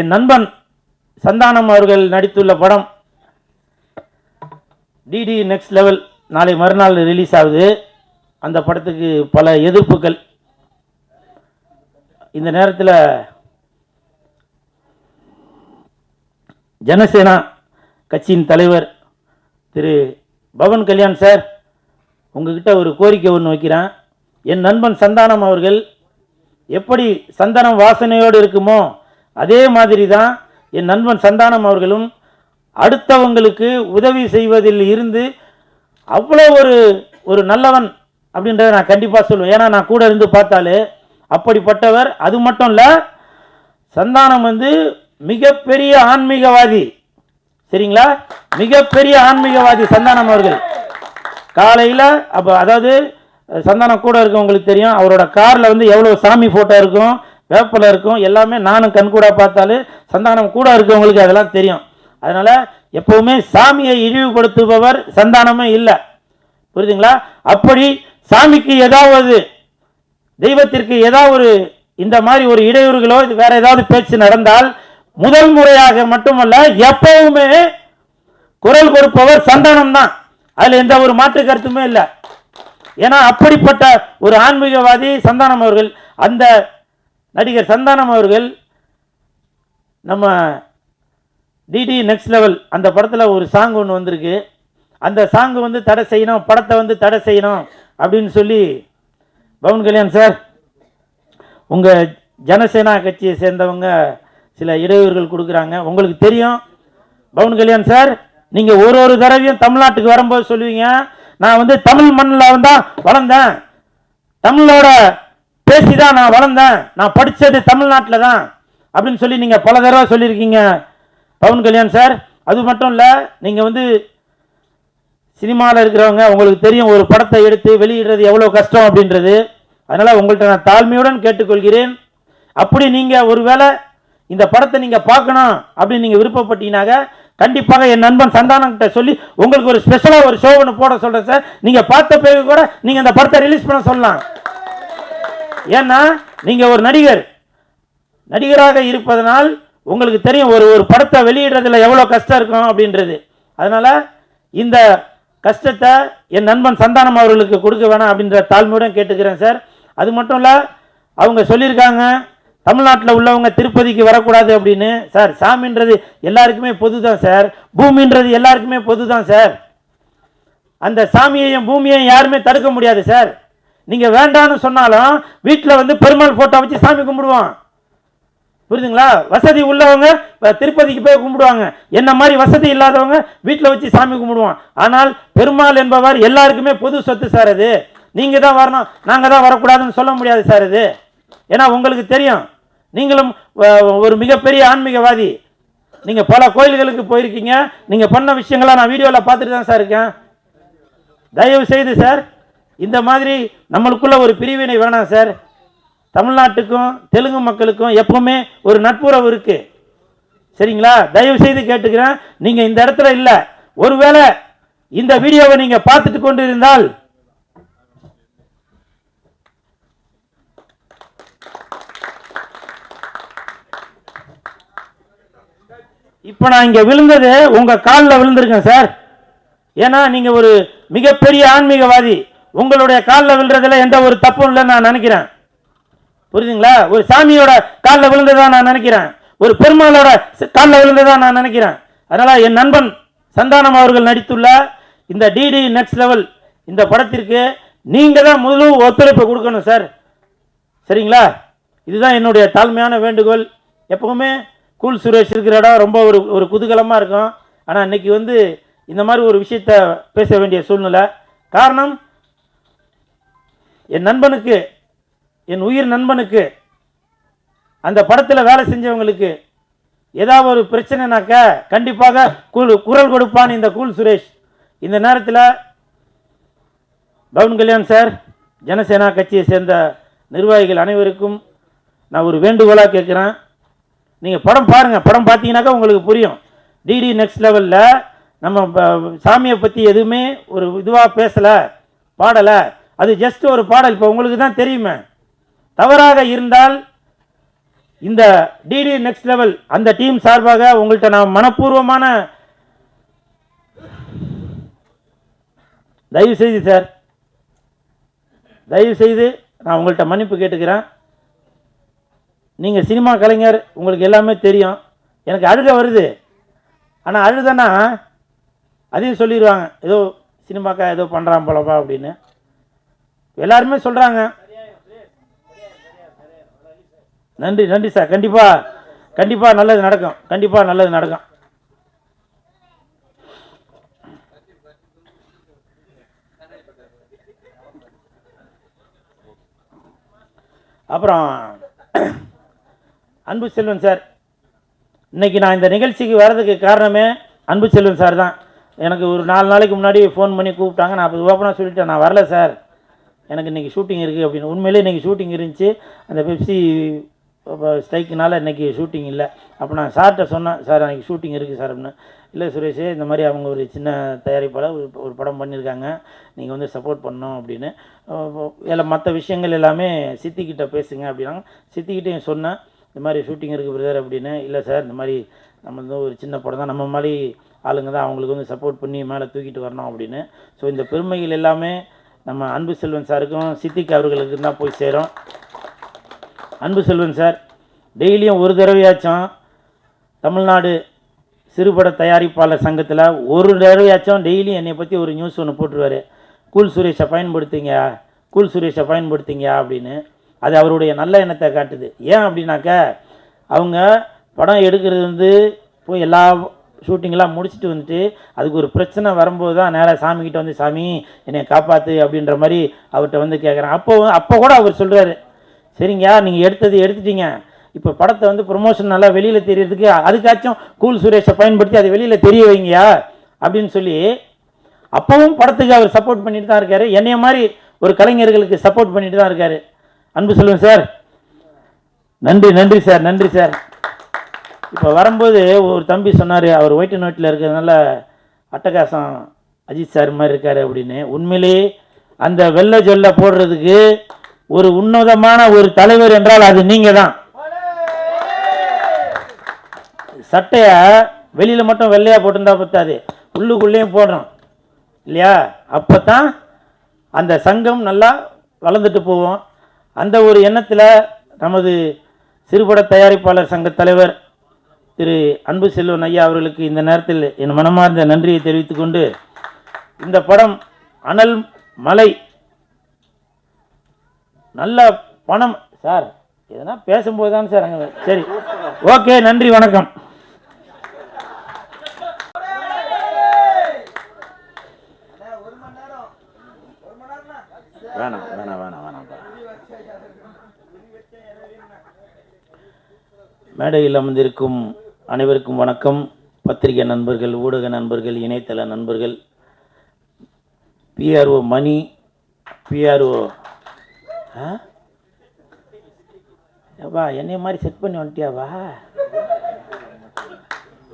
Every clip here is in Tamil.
என் நண்பன் சந்தானம் அவர்கள் நடித்துள்ள படம் டிடி நெக்ஸ்ட் லெவல் நாளை மறுநாள் ரிலீஸ் ஆகுது. அந்த படத்துக்கு பல எதிர்ப்புகள். இந்த நேரத்தில் ஜனசேனா கட்சியின் தலைவர் திரு பவன் கல்யாண் சார், உங்ககிட்ட ஒரு கோரிக்கை ஒன்று வைக்கிறேன். என் நண்பன் சந்தானம் அவர்கள் எப்படி சந்தனம் வாசனையோடு இருக்குமோ அதே மாதிரி தான் என் நண்பன் சந்தானம் அவர்களும் அடுத்தவங்களுக்கு உதவி செய்வதில் இருந்து அவ்வளோ ஒரு நல்லவன் அப்படின்றத நான் கண்டிப்பாக சொல்லுவேன். ஏன்னா நான் கூட இருந்து பார்த்தாலே அப்படிப்பட்டவர். அது மட்டும் இல்லை, சந்தானம் மிகப்பெரிய ஆன்மீகவாதி. சரிங்களா? மிகப்பெரிய ஆன்மீகவாதி சந்தானம் அவர்கள். காலையில் அப்போ அதாவது சந்தானம் கூட இருக்கவங்களுக்கு தெரியும், அவரோட காரில் எவ்வளோ சாமி ஃபோட்டோ இருக்கும், வேப்பில் இருக்கும், எல்லாமே நானும் கண்கூட பார்த்தாலே சந்தானம் கூட இருக்கவங்களுக்கு அதெல்லாம் தெரியும். அதனால் எப்போவுமே சாமியை இழிவுபடுத்துபவர் சந்தானமே இல்லை. புரியுதுங்களா? அப்படி சாமிக்கு ஏதாவது தெய்வத்திற்கு ஏதாவது இந்த மாதிரி ஒரு இடையூறுகளோ வேற ஏதாவது பேச்சு நடந்தால் முதல் முறையாக மட்டுமல்ல எப்பவுமே குரல் கொடுப்பவர் சந்தானம் தான். அதில் எந்த ஒரு மாற்று கருத்துமே இல்லை. ஏன்னா அப்படிப்பட்ட ஒரு ஆன்மீகவாதி சந்தானம் அவர்கள். அந்த நடிகர் சந்தானம் அவர்கள் நம்ம டிடி நெக்ஸ்ட் லெவல் அந்த படத்தில் ஒரு சாங் ஒன்று வந்திருக்கு. அந்த சாங் தடை செய்யணும், படத்தை தடை செய்யணும் அப்படின்னு சொல்லி பவன் கல்யாண் சார், உங்கள் ஜனசேனா கட்சியை சேர்ந்தவங்க சில இடையூறுகள் கொடுக்குறாங்க. உங்களுக்கு தெரியும் பவன் கல்யாண் சார், நீங்கள் ஒரு தடவையும் தமிழ்நாட்டுக்கு வரும்போது சொல்லுவீங்க, நான் தமிழ் மண்ணில் தான் வளர்ந்தேன், தமிழோட பேசி தான் நான் வளர்ந்தேன், நான் படித்தது தமிழ்நாட்டில் தான் அப்படின்னு சொல்லி நீங்கள் பல தடவை சொல்லியிருக்கீங்க பவன் கல்யாண் சார். அது மட்டும் இல்லை, நீங்கள் சினிமாவில் இருக்கிறவங்க, உங்களுக்கு தெரியும் ஒரு படத்தை எடுத்து வெளியிடுறது எவ்வளோ கஷ்டம் அப்படின்றது. அதனால் உங்கள்கிட்ட நான் தாழ்மையுடன் கேட்டுக்கொள்கிறேன். அப்படி நீங்கள் ஒருவேளை இந்த படத்தை நீங்கள் பார்க்கணும் அப்படின்னு நீங்கள் விருப்பப்பட்டீங்கன்னாக்க கண்டிப்பாக என் நண்பன் சந்தானம் கிட்ட சொல்லி உங்களுக்கு ஒரு ஸ்பெஷலாக ஒரு ஷோ ஒன்று போட சொல்கிறேன் சார். நீங்கள் பார்த்த பிறகு கூட நீங்கள் இந்த படத்தை ரிலீஸ் பண்ண சொல்லலாம். ஏன்னா நீங்கள் ஒரு நடிகராக இருப்பதனால் உங்களுக்கு தெரியும் ஒரு படத்தை வெளியிடுறதுல எவ்வளோ கஷ்டம் இருக்கும் அப்படின்றது. அதனால் இந்த கஷ்டத்தை என் நண்பன் சந்தானம் அவர்களுக்கு கொடுக்க வேணாம் அப்படின்ற தாழ்மையுடன் கேட்டுக்கிறேன் சார். அது மட்டும் இல்லை, அவங்க சொல்லியிருக்காங்க தமிழ்நாட்டில் உள்ளவங்க திருப்பதிக்கு வரக்கூடாது அப்படின்னு. சார், சாமின்றது எல்லாருக்குமே பொது தான் சார், பூமின்றது எல்லாருக்குமே பொது தான் சார். அந்த சாமியையும் பூமியையும் யாருமே தடுக்க முடியாது சார். நீங்கள் வேண்டான்னு சொன்னாலும் வீட்டில் பெருமாள் ஃபோட்டோ வச்சு சாமி கும்பிடுவோம். புரியுதுங்களா? வசதி உள்ளவங்க திருப்பதிக்கு போய் கும்பிடுவாங்க, என்ன மாதிரி வசதி இல்லாதவங்க வீட்டில் வச்சு சாமி கும்பிடுவோம். ஆனால் பெருமாள் என்பவர் எல்லாருக்குமே பொது சொத்து சார். அது நீங்கள் தான் வரணும், நாங்கள் தான் வரக்கூடாதுன்னு சொல்ல முடியாது சார். இது ஏன்னா உங்களுக்கு தெரியும், நீங்களும் ஒரு மிகப்பெரிய ஆன்மீகவாதி. நீங்கள் பல கோயில்களுக்கு போயிருக்கீங்க, நீங்கள் பண்ண விஷயங்களாக நான் வீடியோவில் பார்த்துட்டு தான் சார் இருக்கேன். தயவு செய்து சார், இந்த மாதிரி நம்மளுக்குள்ள ஒரு பிரிவினை வேணாம் சார். தமிழ்நாட்டுக்கும் தெலுங்கு மக்களுக்கும் எப்பவுமே ஒரு நட்புறவு இருக்கு. சரிங்களா? தயவு செய்து கேட்டுக்கிறேன், நீங்க இந்த இடத்துல இல்ல, ஒருவேளை இந்த வீடியோவை நீங்க பார்த்துட்டு கொண்டு இருந்தால் இப்ப நான் இங்க விழுந்தது உங்க காலில் விழுந்திருக்கேன் சார். ஏன்னா நீங்க ஒரு மிகப்பெரிய ஆன்மீகவாதி, உங்களுடைய காலில் விழுறதுல எந்த ஒரு தப்பும் இல்லைன்னு நான் நினைக்கிறேன். புரியுதுங்களா? ஒரு சாமியோட காலில் விழுந்ததா நான் நினைக்கிறேன், ஒரு பெருமாளோட காலில் விழுந்ததா நான் நினைக்கிறேன். அதனால என் நண்பன் சந்தானம் அவர்கள் நடித்துள்ள இந்த டிடி நெக்ஸ்ட் லெவல் இந்த படத்திற்கு நீங்க தான் முழு ஒத்துழைப்பு கொடுக்கணும் சார். சரிங்களா? இதுதான் என்னுடைய தாழ்மையான வேண்டுகோள். எப்பவுமே கூல் சுரேஷ் இருக்கிற இடம் ரொம்ப ஒரு குதூகலமாக இருக்கும். ஆனால் இன்னைக்கு இந்த மாதிரி ஒரு விஷயத்தை பேச வேண்டிய சூழ்நிலை. காரணம், என் நண்பனுக்கு, என் உயிர் நண்பனுக்கு, அந்த படத்தில் வேலை செஞ்சவங்களுக்கு ஏதாவது ஒரு பிரச்சனைனாக்க கண்டிப்பாக குரல் கொடுப்பான் இந்த கூல் சுரேஷ். இந்த நேரத்தில் பவன் கல்யாண் சார், ஜனசேனா கட்சியை சேர்ந்த நிர்வாகிகள் அனைவருக்கும் நான் ஒரு வேண்டுகோளாக கேட்குறேன். நீங்கள் படம் பாருங்கள், படம் பார்த்தீங்கன்னாக்கா உங்களுக்கு புரியும். டிடி நெக்ஸ்ட் லெவலில் நம்ம சாமியை பற்றி எதுவுமே ஒரு இதுவாக பேசலை, பாடலை. அது ஜஸ்ட் ஒரு பாடல். இப்போ உங்களுக்கு தான் தெரியுமே. தவறாக இருந்தால் இந்த டிடி நெக்ஸ்ட் லெவல் அந்த டீம் சார்பாக உங்கள்கிட்ட நான் மனப்பூர்வமான தயவு செய்து சார், தயவு செய்து நான் உங்கள்கிட்ட மன்னிப்பு கேட்டுக்கிறேன். நீங்கள் சினிமா கலைஞர், உங்களுக்கு எல்லாமே தெரியும். எனக்கு அழுக வருது. ஆனால் அழுதனா அதையும் சொல்லிடுவாங்க, ஏதோ சினிமாக்கா ஏதோ பண்ணுறான் போலப்பா அப்படின்னு எல்லாருமே சொல்கிறாங்க. நன்றி நன்றி சார். கண்டிப்பாக நல்லது நடக்கும். கண்டிப்பாக நல்லது நடக்கும். அப்புறம் அன்பு செல்வன் சார், இன்னைக்கு நான் இந்த நிகழ்ச்சிக்கு வர்றதுக்கு காரணமே அன்பு செல்வன் சார் தான். எனக்கு ஒரு 4 நாளைக்கு முன்னாடி ஃபோன் பண்ணி கூப்பிட்டாங்க. நான் அப்போ ஓப்பனாக சொல்லிட்டேன், நான் வரல சார், எனக்கு இன்றைக்கி ஷூட்டிங் இருக்குது அப்படின்னு. உண்மையிலே இன்றைக்கி ஷூட்டிங் இருந்துச்சு. அந்த பெப்சி ஸ்ட்ரைக்குனால இன்றைக்கி ஷூட்டிங் இல்லை. அப்போ நான் சார்கிட்ட சொன்னேன், சார் அன்றைக்கி ஷூட்டிங் இருக்குது சார் அப்படின்னு. இல்லை சுரேஷ், இந்த மாதிரி அவங்க ஒரு சின்ன தயாரிப்பாளர் ஒரு படம் பண்ணியிருக்காங்க, நீங்கள் வந்து சப்போர்ட் பண்ணணும் அப்படின்னு. இல்லை மற்ற விஷயங்கள் எல்லாமே சித்திக்கிட்ட பேசுங்க அப்படின்னாங்க. சித்திக்கிட்டையும் சொன்னேன், இந்த மாதிரி ஷூட்டிங் இருக்குது பிரதர் அப்படின்னு. இல்லை சார், இந்த மாதிரி நம்ம வந்து ஒரு சின்ன படம் தான், நம்ம மாதிரி ஆளுங்க தான், அவங்களுக்கு வந்து சப்போர்ட் பண்ணி மேலே தூக்கிட்டு வரணும் அப்படின்னு. ஸோ இந்த பெருமைகள் எல்லாமே நம்ம அன்பு செல்வன் சாருக்கும் சித்திக் அவர்களுக்கு தான் போய் சேரும். அன்பு செல்வன் சார் டெய்லியும் ஒரு தடவையாச்சும் தமிழ்நாடு சிறுபட தயாரிப்பாளர் சங்கத்தில் ஒரு தடவையாச்சும் டெய்லியும் என்னை பற்றி ஒரு நியூஸ் ஒன்று போட்டுருவார். கூல் சுரேஷை பயன்படுத்திங்க அப்படின்னு. அது அவருடைய நல்ல எண்ணத்தை காட்டுது. ஏன் அப்படின்னாக்கா, அவங்க படம் எடுக்கிறது வந்து போய் எல்லா ஷூட்டிங்கெலாம் முடிச்சுட்டு வந்துட்டு அதுக்கு ஒரு பிரச்சனை வரும்போது தான் நேராக சாமிக்கிட்ட வந்து, சாமி என்னை காப்பாற்று அப்படின்ற மாதிரி அவர்கிட்ட வந்து கேட்குறேன். அப்போ கூட அவர் சொல்கிறாரு, சரிங்க நீங்கள் எடுத்துட்டீங்க, இப்போ படத்தை வந்து ப்ரொமோஷன் நல்லா வெளியில் தெரியறதுக்கு அதுக்காச்சும் கூல் சுரேஷை பயன்படுத்தி அதை வெளியில் தெரிய வைங்கயா அப்படின்னு சொல்லி அப்போவும் படத்துக்கு அவர் சப்போர்ட் பண்ணிட்டு தான் இருக்கார். என்னைய மாதிரி ஒரு கலைஞர்களுக்கு சப்போர்ட் பண்ணிட்டு தான் இருக்கார். அன்பு செல்வன் சார், நன்றி சார். இப்போ வரும்போது ஒரு தம்பி சொன்னார், அவர் ஒயிட் அண்ட் ஒயிட்டில் இருக்கிறதுனால அட்டகாசம் அஜித் சார் மாதிரி இருக்கார் அப்படின்னு. உண்மையிலேயே அந்த வெள்ளை ஜொல்ல போடுறதுக்கு ஒரு உன்னதமான ஒரு தலைவர் என்றால் அது நீங்கள் தான். சட்டையை வெளியில் மட்டும் வெள்ளையாக போட்டிருந்தா பத்தாது, உள்ளுக்குள்ளேயும் போடுறோம் இல்லையா? அப்போ தான் அந்த சங்கம் நல்லா வளர்ந்துட்டு போவோம். அந்த ஒரு எண்ணத்தில் நமது சிறுபட தயாரிப்பாளர் சங்க தலைவர் திரு அன்பு செல்வன் ஐயா அவர்களுக்கு இந்த நேரத்தில் என் மனமார்ந்த நன்றியை தெரிவித்துக்கொண்டு, இந்த படம் அனல் மலை நல்ல பணம் சார், எதனா பேசும்போது தான் சார் அங்கே. சரி, ஓகே, நன்றி, வணக்கம். வேணாம். மேடையில் அமர்ந்திருக்கும் அனைவருக்கும் வணக்கம். பத்திரிகை நண்பர்கள், ஊடக நண்பர்கள், இணையதள நண்பர்கள், பிஆர்ஓ மணி, பிஆர்ஓ என்னைய மாதிரி செட் பண்ணி வந்துட்டியாவா,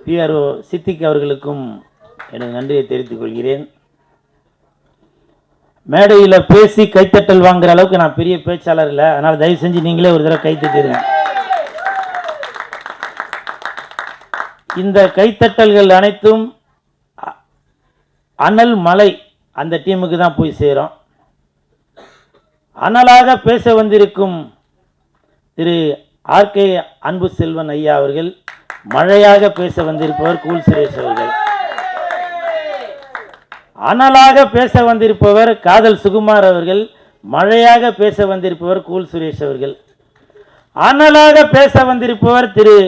பிஆர்ஓ சித்திக் அவர்களுக்கும் எனக்கு நன்றியை தெரிவித்துக் கொள்கிறேன். மேடையில் பேசி கைத்தட்டல் வாங்குற அளவுக்கு நான் பெரிய பேச்சாளர் இல்லை, அதனால் தயவு செஞ்சு நீங்களே ஒரு தடவை கைத்தட்டிடுங்க. இந்த கைத்தட்டல்கள் அனைத்தும் அனல் மலை அந்த டீமுக்கு தான் போய் சேரும். அனலாக பேச வந்திருக்கும் திரு ஆர்கே அன்பு செல்வன் ஐயா அவர்கள், மழையாக பேச வந்திருப்பவர் கூல் சுரேஷ் அவர்கள், அனலாக பேச வந்திருப்பவர் காதல் சுகுமார் அவர்கள், மழையாக பேச வந்திருப்பவர் கூல் சுரேஷ் அவர்கள், அனலாக பேச வந்திருப்பவர் திரு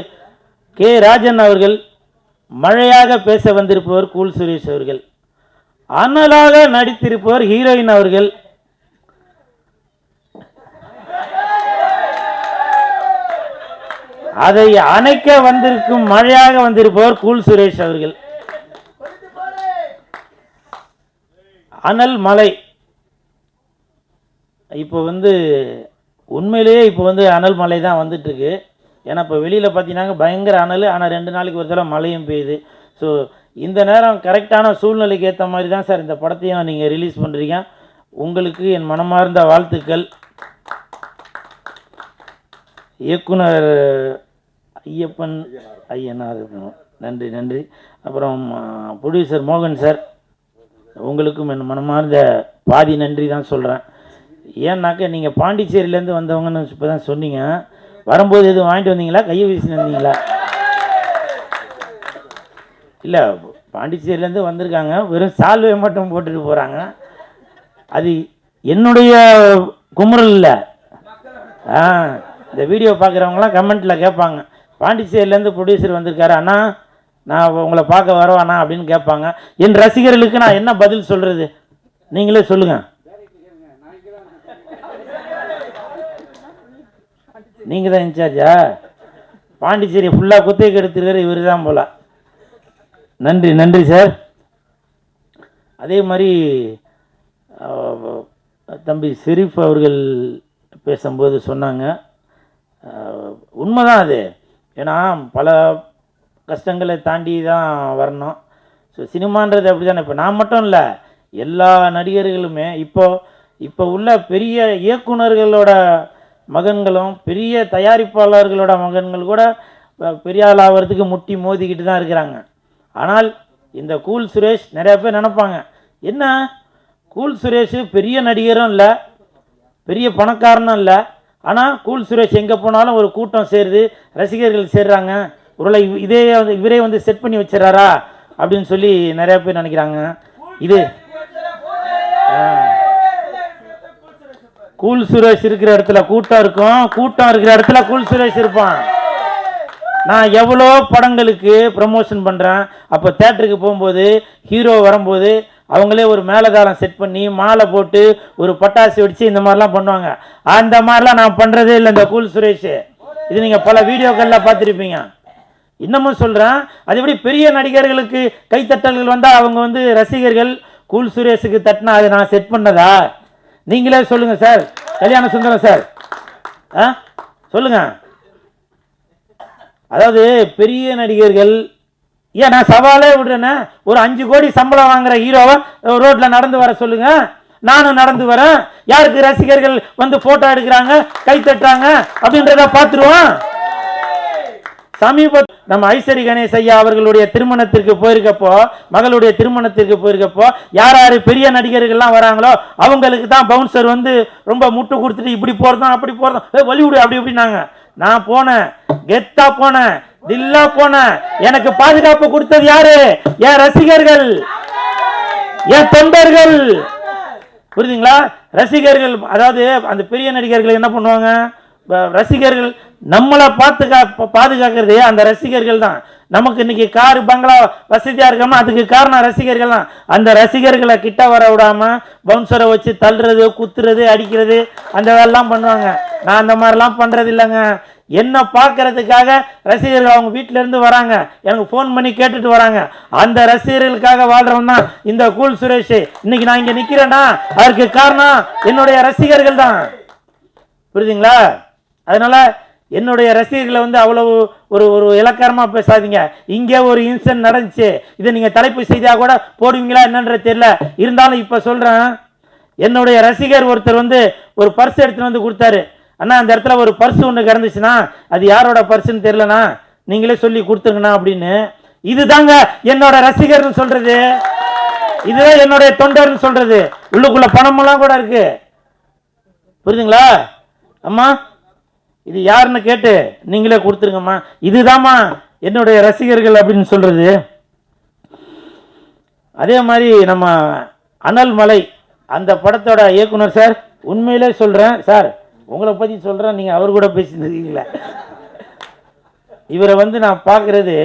கே ராஜன் அவர்கள், மழையாக பேச வந்திருப்பவர் கூல் சுரேஷ் அவர்கள், அனலாக நடித்திருப்பவர் ஹீரோயின் அவர்கள், அதை அணைக்க வந்திருக்கும் மழையாக வந்திருப்பவர் கூல் சுரேஷ் அவர்கள். அனல் மலை இப்போ வந்து உண்மையிலேயே இப்போ வந்து அனல் மலை தான் வந்துட்டு இருக்கு. ஏன்னா இப்போ வெளியில் பார்த்தீங்கன்னா பயங்கர அனல், ஆனால் 2 நாளைக்கு ஒரு தடவை மழையும் பெய்யுது. ஸோ இந்த நேரம் கரெக்டான சூழ்நிலைக்கு ஏற்ற மாதிரி தான் சார் இந்த படத்தையும் நீங்கள் ரிலீஸ் பண்ணுறீங்க. உங்களுக்கு என் மனமார்ந்த வாழ்த்துக்கள். இயக்குனர் ஐயப்பன் ஐயனார், நன்றி நன்றி. அப்புறம் ப்ரொடியூசர் மோகன் சார், உங்களுக்கும் என் மனமார்ந்த பாதி நன்றி தான் சொல்கிறேன். ஏன்னாக்க நீங்கள் பாண்டிச்சேரியிலேருந்து வந்தவங்கன்னு இப்போ தான் சொன்னீங்க. வரும்போது எதுவும் வாங்கிட்டு வந்தீங்களா, கையை வீசி வந்தீங்களா? இல்லை, பாண்டிச்சேரியிலேருந்து வந்திருக்காங்க, வெறும் சால்வை மட்டும் போட்டுட்டு போகிறாங்க. அது என்னுடைய குமுறல் இல்லை. இந்த வீடியோ பார்க்குறவங்களாம் கமெண்ட்டில் கேட்பாங்க, பாண்டிச்சேரியிலேருந்து ப்ரொடியூசர் வந்திருக்காரு அண்ணா, நான் உங்களை பார்க்க வரவாண்ணா அப்படின்னு கேட்பாங்க. என் ரசிகர்களுக்கு நான் என்ன பதில் சொல்கிறது, நீங்களே சொல்லுங்கள். நீங்கள் தான் இன்சார்ஜா? பாண்டிச்சேரி ஃபுல்லாக குத்தகைக்கு எடுத்துருக்கிற இவர் தான் போல. நன்றி நன்றி சார். அதே மாதிரி தம்பி ஷெரீஃப் அவர்கள் பேசும்போது சொன்னாங்க, உண்மைதான் அது. ஏன்னா பல கஷ்டங்களை தாண்டி தான் வரணும். ஸோ சினிமான்றது அப்படி தானே. இப்போ நான் மட்டும் இல்லை, எல்லா நடிகர்களுமே இப்போ உள்ள பெரிய இயக்குநர்களோட மகன்களும் பெரிய தயாரிப்பாளர்களோட மகன்கள் கூட பெரிய ஆள் ஆகிறதுக்கு முட்டி மோதிக்கிட்டு தான் இருக்கிறாங்க. ஆனால் இந்த கூல் சுரேஷ், நிறைய பேர் நினைப்பாங்க, என்ன கூல் சுரேஷ் பெரிய நடிகரும் இல்லை, பெரிய பணக்காரனும் இல்லை, ஆனால் கூல் சுரேஷ் எங்கே போனாலும் ஒரு கூட்டம் சேருது, ரசிகர்கள் சேர்றாங்க, ஒருவேளை இவரே வந்து செட் பண்ணி வச்சிடறாரா அப்படின்னு சொல்லி நிறைய பேர் நினைக்கிறாங்க. இது கூல் சுரேஷ் இருக்கிற இடத்துல கூட்டம் இருக்கும், கூட்டம் இருக்கிற இடத்துல கூல் சுரேஷ் இருப்பான். நான் எவ்வளோ படங்களுக்கு ப்ரமோஷன் பண்ணுறேன். அப்போ தேட்டருக்கு போகும்போது ஹீரோ வரும்போது அவங்களே ஒரு மேலதாளம் செட் பண்ணி மாலை போட்டு ஒரு பட்டாசு வெடித்து இந்த மாதிரிலாம் பண்ணுவாங்க. அந்த மாதிரிலாம் நான் பண்ணுறதே இல்லை இந்த கூல் சுரேஷ். இது நீங்கள் பல வீடியோக்களில் பார்த்துருப்பீங்க. இன்னமும் சொல்கிறேன், அது எப்படி பெரிய நடிகர்களுக்கு கைத்தட்டல்கள் வந்தால் அவங்க வந்து ரசிகர்கள் கூல் சுரேஷுக்கு தட்டினா அதை நான் செட் பண்ணதா? நீங்களே சொல்லுங்கள் சார். கல்யாண சுந்தரம் சார், சொல்லுங்கள். அதாவது பெரிய நடிகர்கள், ஏன் நான் சவாலே விடுறேன்னா, ஒரு 5 கோடி சம்பளம் வாங்குற ஹீரோவை ரோட்டில் நடந்து வர சொல்லுங்க, நானும் நடந்து வரேன். யாருக்கு ரசிகர்கள் வந்து போட்டோ எடுக்கிறாங்க, கை தட்டுறாங்க அப்படின்றத பார்த்துருவோம். சமீப நம்ம ஐஸ்வரி கணேஷ் ஐயா அவர்களுடைய திருமணத்திற்கு போயிருக்கப்போ, மகளுடைய திருமணத்திற்கு போயிருக்கப்போ, யார் யார் பெரிய நடிகர்கள்லாம் வராங்களோ அவங்களுக்கு தான் பவுன்சர் வந்து ரொம்ப முட்டு கொடுத்துட்டு இப்படி போகிறதும் அப்படி போகிறதும் வலிவிடு அப்படி இப்படின்னாங்க. நான் போனேன், கெத்தா போனேன், தில்லா போனேன். எனக்கு பாதுகாப்பு கொடுத்தது யாரு? என் ரசிகர்கள், என் தொண்டர்கள். புரியுதுங்களா? ரசிகர்கள், அதாவது அந்த பெரிய நடிகர்கள் என்ன பண்ணுவாங்க, ரசிகர்கள் நம்மளை பாதுகாக்கிறது அந்த ரசிகர்கள் தான். நமக்கு இன்னைக்கு காரு பங்களா வசதியா இருக்கோமா, அதுக்கு காரணம் ரசிகர்கள் தான். அந்த ரசிகர்களை கிட்ட வர விடாம பவுன்சரை வச்சு தள்ளுறது, குத்துறது, அடிக்கிறது, அந்த வேலைலாம் பண்ணுவாங்க. நான் அந்த மாதிரிலாம் பண்றது இல்லைங்க. என்ன பார்க்கறதுக்காக ரசிகர்கள் அவங்க வீட்டில இருந்து வராங்க, எனக்கு ஃபோன் பண்ணி கேட்டுட்டு வராங்க. அந்த ரசிகர்களுக்காக வாழ்றவன் தான் இந்த கூல் சுரேஷ். இன்னைக்கு நான் இங்க நிக்கிறேன்னா அதற்கு காரணம் என்னுடைய ரசிகர்கள் தான். புரியுதுங்களா? அதனால என்னுடைய ரசிகர்களை வந்து அவ்வளவு ஒரு இலக்காரமா பேசாதீங்க. இங்கே ஒரு இன்சிடென்ட் நடந்துச்சு, இதை நீங்க தலைப்பு செய்தியாக கூட போடுவீங்களா என்னன்றது தெரியல. இருந்தாலும் இப்ப சொல்றேன், என்னுடைய ரசிகர் ஒருத்தர் வந்து ஒரு பர்ஸ் எடுத்துட்டு வந்து கொடுத்தாரு. அண்ணா அந்த இடத்துல ஒரு பர்ஸ் ஒன்று கிடந்துச்சுன்னா அது யாரோட பர்ஸ்ன்னு தெரியலண்ணா, நீங்களே சொல்லி கொடுத்துருங்கண்ணா அப்படின்னு. இதுதாங்க என்னோட ரசிகர்னு சொல்றது, இதுதான் என்னுடைய தொண்டர்னு சொல்றது. உள்ளுக்குள்ள பணமெல்லாம் கூட இருக்கு. புரியுதுங்களா? அம்மா இது யாருன்னு கேட்டு நீங்களே கொடுத்துருங்கம்மா, இதுதாம்மா என்னுடைய ரசிகர்கள் அப்படின்னு சொல்றது. அதே மாதிரி நம்ம அனல் மலை அந்த படத்தோட இயக்குனர் சார், உண்மையிலே சொல்றேன் சார், உங்களை பற்றி சொல்கிறேன், நீங்கள் அவர் கூட பேசியிருக்கீங்களா? இவரை வந்து நான் பார்க்குறது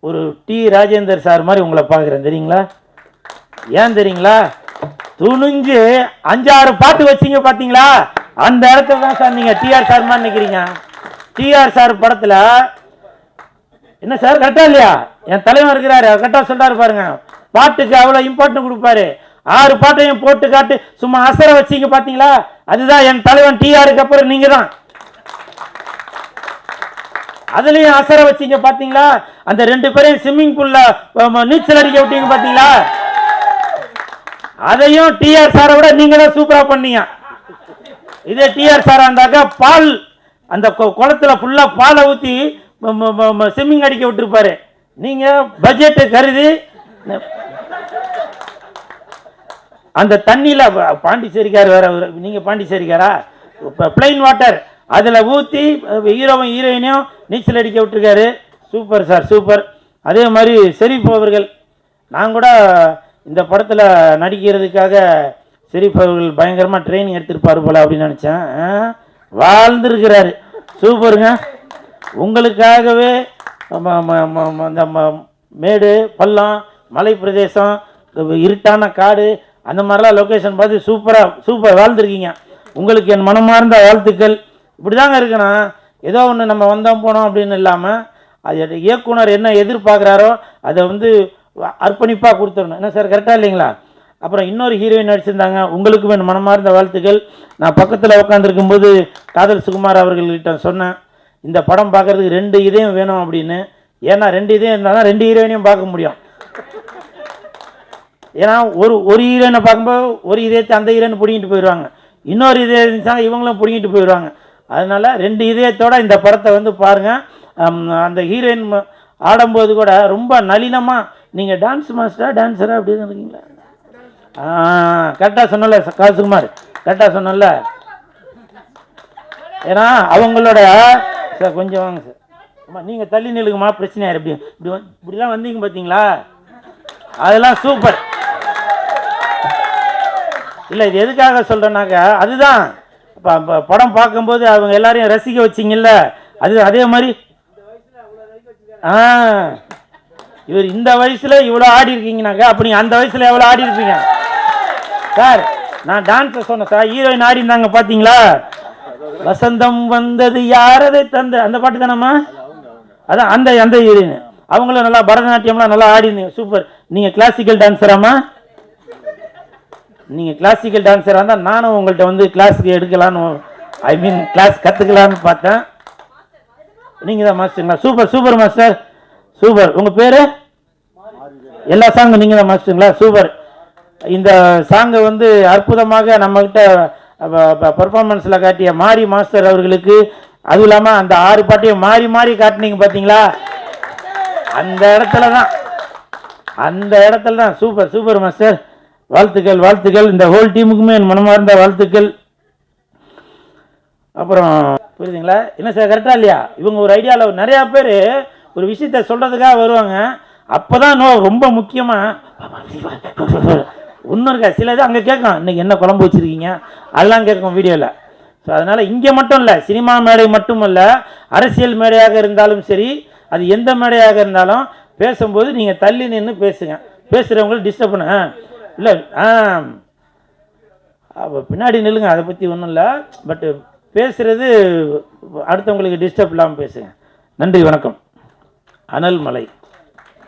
ஒரு டி ராஜேந்தர் சார் மாதிரி உங்களை பார்க்குறேன். தெரியுங்களா? ஏன் தெரியுங்களா? துணிஞ்சு 5-6 பாட்டு வச்சிங்க பார்த்தீங்களா, அந்த இடத்துல தான் சார் நீங்கள் டிஆர் சார் மாதிரி நிற்கிறீங்க. டிஆர் சார் படத்தில் என்ன சார் கரெக்டா இல்லையா? என் தலைவர் இருக்கிறாரு, கரெக்டாக சொல்றாரு பாருங்க. பாட்டுக்கு அவ்வளோ இம்பார்ட்டன்ட் கொடுப்பாரு. 6 பாட்டையும் போட்டு காட்டு சும்மா அசர வச்சிங்க பார்த்தீங்களா, அதுதான் என் தலைவன் டிஆருக்கு அப்புறம் நீங்க தான். அதுலயும் அசர வச்சிங்க பார்த்தீங்களா, அந்த 2 பேரையும் ஸ்விம்மிங் பூல்ல நீச்சல் அடிக்க விட்டீங்க பார்த்தீங்களா, அதையும் டிஆர் சாரை விட நீங்க தான் சூப்பரா பண்ணீங்க. இதே டிஆர் சாரா இருந்தாக்க பால் அந்த குளத்துல ஃபுல்லாக பாலை ஊற்றி ஸ்விம்மிங் அடிக்க விட்டுருப்பாரு. நீங்கள் பட்ஜெட்டு கருதி அந்த தண்ணியில் பாண்டிச்சேரிக்கார் வேற, நீங்கள் பாண்டிச்சேரிக்காரா, இப்போ பிளைன் வாட்டர் அதில் ஊற்றி ஹீரோவும் ஹீரோயினையும் நீச்சல் அடிக்க விட்டுருக்காரு. Super sir, super. அதே மாதிரி ஷெரீப் அவர்கள், நான் கூட இந்த படத்தில் நடிக்கிறதுக்காக ஷெரீப் அவர்கள் பயங்கரமாக ட்ரைனிங் எடுத்திருப்பார் போல் அப்படின்னு நினச்சேன். வாழ்ந்துருக்கிறாரு. சூப்பருங்க. உங்களுக்காகவே அந்த மேடு பள்ளம் மலை பிரதேசம் இருட்டான காடு அந்த மாதிரிலாம் லொக்கேஷன் பார்த்து சூப்பர் வாழ்ந்துருக்கீங்க. உங்களுக்கு என் மனமார்ந்த வாழ்த்துக்கள். இப்படி தாங்க இருக்கணும். ஏதோ ஒன்று நம்ம வந்தோம் போனோம் அப்படின்னு இல்லாமல் அது இயக்குனர் என்ன எதிர்பார்க்குறாரோ அதை வந்து அர்ப்பணிப்பாக கொடுத்துடணும். என்ன சார், கரெக்டாக இல்லைங்களா? அப்புறம் இன்னொரு ஹீரோயின் நடிச்சிருந்தாங்க, உங்களுக்கும் என் மனமார்ந்த வாழ்த்துக்கள். நான் பக்கத்தில் உட்காந்துருக்கும்போது காதல் சுகுமார் அவர்கள்கிட்ட சொன்னேன், இந்த படம் பார்க்குறதுக்கு 2 இதயம் வேணும் அப்படின்னு. ஏன்னா 2 இதயம் இருந்தால் தான் 2 ஹீரோயினையும் பார்க்க முடியும். ஏன்னா ஒரு ஹீரோயினை பார்க்கும்போது ஒரு இதயத்தை அந்த ஹீரோயின் பிடிங்கிட்டு போயிடுவாங்க, இன்னொரு இதயம் இருந்துச்சாங்க இவங்களும் பிடிங்கிட்டு போயிடுவாங்க. அதனால் 2 இதயத்தோட இந்த படத்தை வந்து பாருங்கள். அந்த ஹீரோயின் ஆடும்போது கூட ரொம்ப நளினமாக, நீங்கள் டான்ஸ் மாஸ்டரா டான்ஸரா அப்படின்னு இருக்கீங்களா? கரெக்டாக சொன்னல காசுகுமார், கரெக்டாக சொன்னல. ஏன்னா அவங்களோட சார் கொஞ்சம் வாங்க சார், அம்மா நீங்கள் தள்ளி நிலுங்கம்மா, பிரச்சனையாரு. இப்படிலாம் வந்தீங்க பார்த்தீங்களா, அதெல்லாம் சூப்பர். இல்லை இது எதுக்காக சொல்கிறேன்னாக்கா, அதுதான் இப்போ படம் பார்க்கும்போது அவங்க எல்லாரையும் ரசிக்க வச்சிங்கல்ல, அதே மாதிரி இவர் இந்த வயசில் இவ்வளோ ஆடி இருக்கீங்கனாக்கா அப்படி அந்த வயசில் எவ்வளோ ஆடி இருப்பீங்க சார். நான் டான்ஸை சொன்னேன் சார், ஹீரோயின் ஆடி இருந்தாங்க பார்த்தீங்களா? வசந்தம் வந்தது யாரதை தந்த அந்த பாட்டு தானம்மா, அதான் அந்த ஹீரோயின். அவங்களும் நல்லா பரதநாட்டியம்லாம் நல்லா ஆடி இருந்தீங்க, சூப்பர். நீங்கள் கிளாசிக்கல் டான்ஸராம்மா? நீங்கள் கிளாசிக்கல் டான்ஸராக இருந்தால் நானும் உங்கள்கிட்ட வந்து கிளாஸுக்கு எடுக்கலான்னு, ஐ மீன் கிளாஸ் கற்றுக்கலான்னு பார்த்தேன். நீங்கள் தான் மாஸ்டருங்களா? Super super master, super. உங்கள் பேர்? எல்லா சாங்கும் நீங்கள் தான் மாஸ்டருங்களா? சூப்பர். இந்த சாங்கை வந்து அற்புதமாக நம்மக்கிட்ட பர்ஃபார்மன்ஸில் காட்டிய மாரி மாஸ்டர் அவர்களுக்கு, அதுவும் இல்லாமல் அந்த 6 பாட்டையும் மாறி மாறி காட்டினீங்க பார்த்தீங்களா, அந்த இடத்துல தான் சூப்பர் சூப்பர் மாஸ்டர். வாழ்த்துக்கள் வாழ்த்துக்கள். இந்த ஹோல் டீமுக்குமே என் மனமார்ந்த வாழ்த்துக்கள். அப்புறம் புரியுதுங்களா? என்ன சார், கரெக்டா இல்லையா? இவங்க ஒரு ஐடியாவில் நிறையா பேர் ஒரு விஷயத்த சொல்கிறதுக்காக வருவாங்க, அப்போ தான் ரொம்ப முக்கியமாக ஒன்றும் இருக்கா, சில இது அங்கே கேட்கும், இன்றைக்கி என்ன குழம்பு வச்சுருக்கீங்க அதெல்லாம் கேட்கும் வீடியோவில். ஸோ அதனால் இங்கே மட்டும் இல்லை, சினிமா மேடை மட்டும் இல்லை, அரசியல் மேடையாக இருந்தாலும் சரி, அது எந்த மேடையாக இருந்தாலும் பேசும்போது நீங்கள் தள்ளி நின்று பேசுங்க. பேசுகிறவங்களை டிஸ்டர்ப் பண்ண இல்லை, பின்னாடி நில்லுங்க, அதை பற்றி ஒன்றும் இல்லை. பட்டு பேசுகிறது அடுத்தவங்களுக்கு டிஸ்டர்ப் இல்லாமல் பேசுங்க. நன்றி, வணக்கம். அனல் மலை.